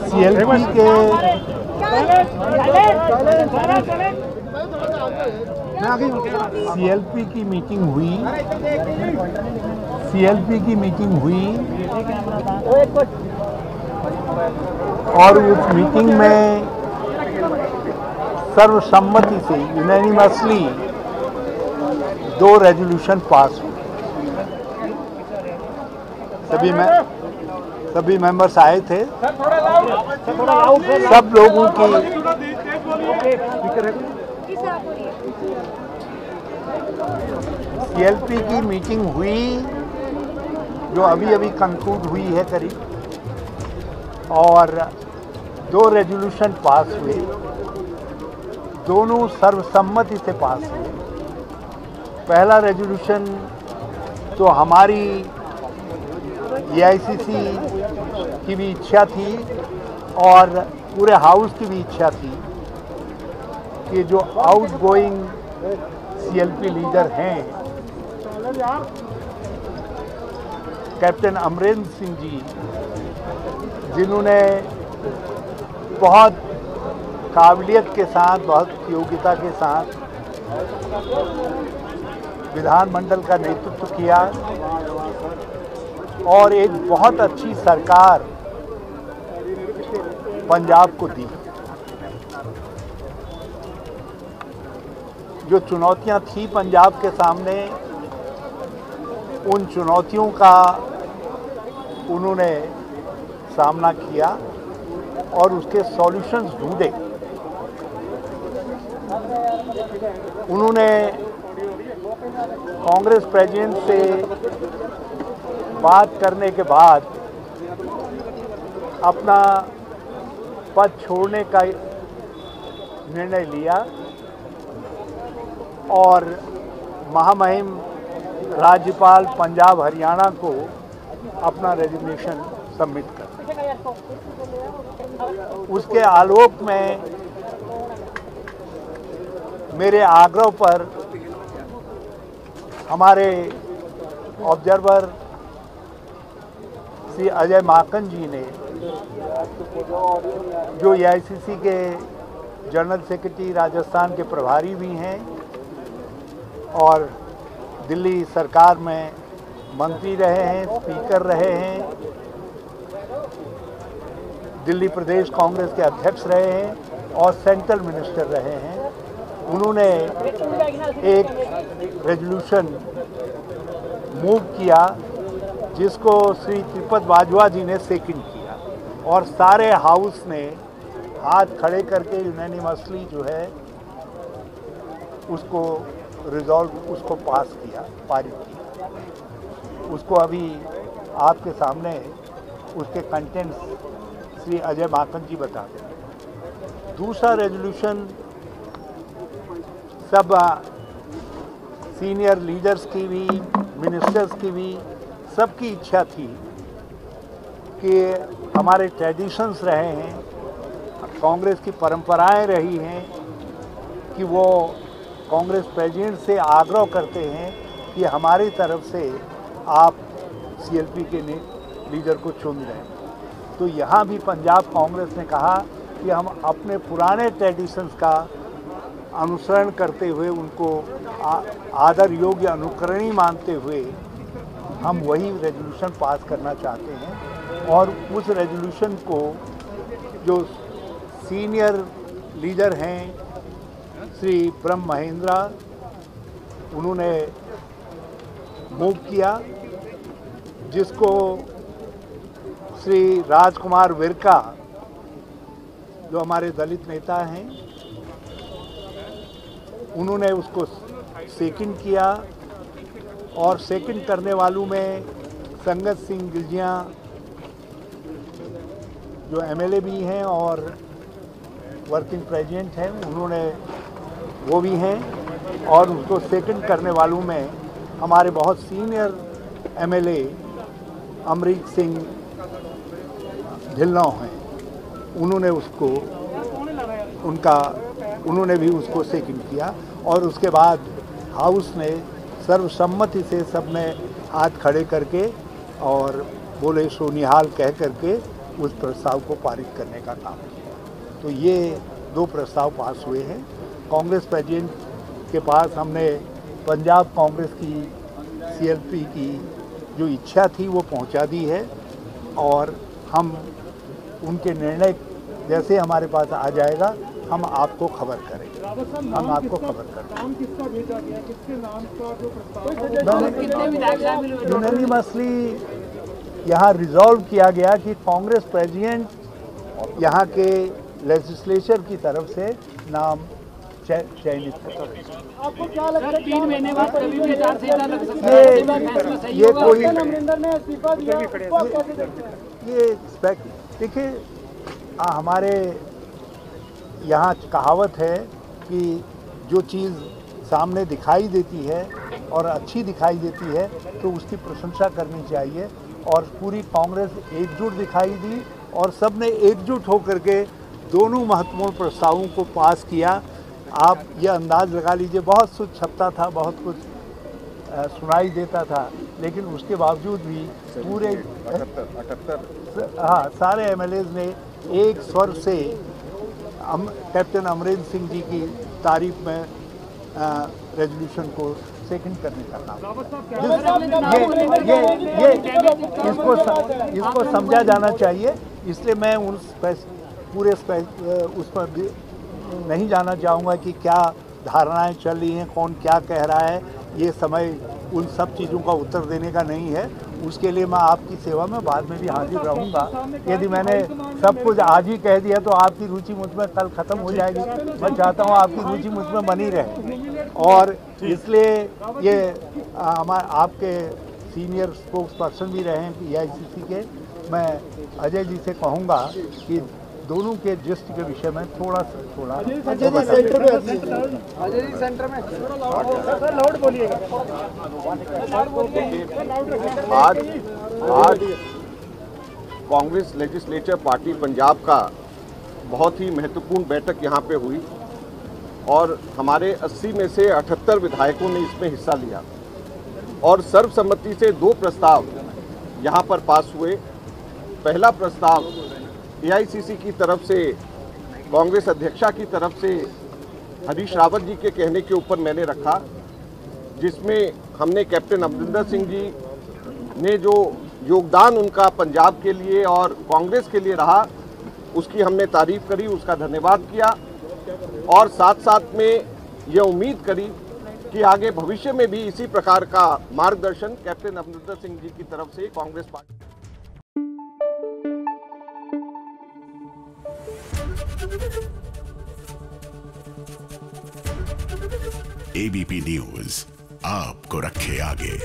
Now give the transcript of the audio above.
CLP की meeting हुई और उस मीटिंग में सर्वसम्मति से यूनैनिमसली 2 रेजोल्यूशन पास हुए। सभी मेंबर्स आए थे। सब लोगों की सीएलपी की मीटिंग हुई जो अभी कंक्लूड हुई है करीब, और 2 रेजोल्यूशन पास हुए। दोनों सर्वसम्मति से पास हुए। पहला रेजोल्यूशन तो हमारी एआईसीसी की भी इच्छा थी और पूरे हाउस की भी इच्छा थी कि जो आउटगोइंग सीएलपी लीडर हैं कैप्टन अमरेंद्र सिंह जी, जिन्होंने बहुत काबिलियत के साथ, बहुत योग्यता के साथ विधानमंडल का नेतृत्व किया और एक बहुत अच्छी सरकार पंजाब को दी। जो चुनौतियां थी पंजाब के सामने, उन चुनौतियों का उन्होंने सामना किया और उसके सॉल्यूशंस ढूंढे। उन्होंने कांग्रेस प्रेसिडेंट से बात करने के बाद अपना पद छोड़ने का निर्णय लिया और महामहिम राज्यपाल पंजाब हरियाणा को अपना रेजिग्नेशन सबमिट कर। उसके आलोक में मेरे आग्रह पर हमारे ऑब्जर्वर श्री अजय माकन जी ने, जो एआईसीसी के जनरल सेक्रेटरी राजस्थान के प्रभारी भी हैं और दिल्ली सरकार में मंत्री रहे हैं, स्पीकर रहे हैं, दिल्ली प्रदेश कांग्रेस के अध्यक्ष रहे हैं और सेंट्रल मिनिस्टर रहे हैं, उन्होंने एक रेजोल्यूशन मूव किया जिसको श्री त्रिपद बाजवा जी ने सेकंड किया और सारे हाउस ने हाथ खड़े करके यूनैनिमसली जो है उसको उसको पास किया, पारित किया। उसको अभी आपके सामने उसके कंटेंट्स श्री अजय माकन जी बता दें। दूसरा रेजोल्यूशन सब सीनियर लीडर्स की भी, मिनिस्टर्स की भी, सबकी इच्छा थी कि हमारे ट्रेडिशंस रहे हैं, कांग्रेस की परंपराएं रही हैं कि वो कांग्रेस प्रेसिडेंट से आग्रह करते हैं कि हमारी तरफ से आप सीएलपी के लीडर को चुन लें। तो यहाँ भी पंजाब कांग्रेस ने कहा कि हम अपने पुराने ट्रेडिशंस का अनुसरण करते हुए, उनको आदर योग्य अनुकरणीय मानते हुए हम वही रेजोल्यूशन पास करना चाहते हैं। और उस रेजोल्यूशन को जो सीनियर लीडर हैं श्री ब्रह्म महेंद्रा, उन्होंने मूव किया, जिसको श्री राजकुमार विरका, जो हमारे दलित नेता हैं, उन्होंने उसको सेकंड किया और सेकंड करने वालों में संगत सिंह गिलजिया जो एमएलए भी हैं और वर्किंग प्रेसिडेंट हैं, उन्होंने वो भी हैं। और उसको सेकंड करने वालों में हमारे बहुत सीनियर एमएलए अमरीक सिंह ढिल्लों हैं, उन्होंने भी उसको सेकंड किया। और उसके बाद हाउस ने सर्वसम्मति से सबने हाथ खड़े करके और बोले सोनिहाल कह करके उस प्रस्ताव को पारित करने का काम किया। तो ये 2 प्रस्ताव पास हुए हैं। कांग्रेस प्रेसिडेंट के पास हमने पंजाब कांग्रेस की CLP की जो इच्छा थी वो पहुंचा दी है और हम उनके निर्णय जैसे हमारे पास आ जाएगा हम आपको खबर करेंगे। हम आपको खबर करेंगे। नाम किसका भेजा गया, किसके नाम का जो प्रस्ताव यूनानिमसली यहाँ रिजॉल्व किया गया कि कांग्रेस प्रेसिडेंट यहाँ के लेजिस्लेचर की तरफ से नाम चयनित करें। आपको क्या लगता है 3 महीने बाद कभी भी आचार संहिता लग सकता है? ये कोई अमरिंदर ने इस्तीफा दिया, इसको आप कैसे देखते हैं? ये देखिए हमारे यहाँ कहावत है कि जो चीज़ सामने दिखाई देती है और अच्छी दिखाई देती है तो उसकी प्रशंसा करनी चाहिए और पूरी कांग्रेस एकजुट दिखाई दी और सबने एकजुट होकर के दोनों महत्वपूर्ण प्रस्तावों को पास किया। आप ये अंदाज़ लगा लीजिए, बहुत कुछ छपता था, बहुत कुछ सुनाई देता था, लेकिन उसके बावजूद भी पूरे 78 सारे MLAs ने एक स्वर से कैप्टन अमरिंदर सिंह जी की तारीफ में रेजोल्यूशन को सेकंड करने का काम। इसको समझा जाना चाहिए, इसलिए मैं पूरे उस पर नहीं जाना चाहूँगा कि क्या धारणाएं चल रही हैं, कौन क्या कह रहा है। ये समय उन सब चीज़ों का उत्तर देने का नहीं है। उसके लिए मैं आपकी सेवा में बाद में भी हाजिर रहूँगा। यदि मैंने सब कुछ आज ही कह दिया तो आपकी रुचि मुझ में कल ख़त्म हो जाएगी। मैं चाहता हूँ आपकी रुचि मुझ में बनी रहे और इसलिए ये आपके सीनियर स्पोक्स पर्सन भी रहे हैं PICC के। मैं अजय जी से कहूँगा कि दोनों के जिस्ट के विषय में थोड़ा अजय जी सेंटर में सर लाउड बोलिएगा। आज कांग्रेस लेजिस्लेचर पार्टी पंजाब का बहुत ही महत्वपूर्ण बैठक यहाँ पे हुई और हमारे 80 में से 78 विधायकों ने इसमें हिस्सा लिया और सर्वसम्मति से 2 प्रस्ताव यहाँ पर पास हुए। पहला प्रस्ताव AICC की तरफ से कांग्रेस अध्यक्षा की तरफ से हरीश रावत जी के कहने के ऊपर मैंने रखा, जिसमें हमने कैप्टन अमरिंदर सिंह जी ने जो योगदान उनका पंजाब के लिए और कांग्रेस के लिए रहा उसकी हमने तारीफ करी, उसका धन्यवाद किया और साथ साथ में यह उम्मीद करी कि आगे भविष्य में भी इसी प्रकार का मार्गदर्शन कैप्टन अमरिंदर सिंह जी की तरफ से कांग्रेस पार्टी। ABP न्यूज आपको रखे आगे।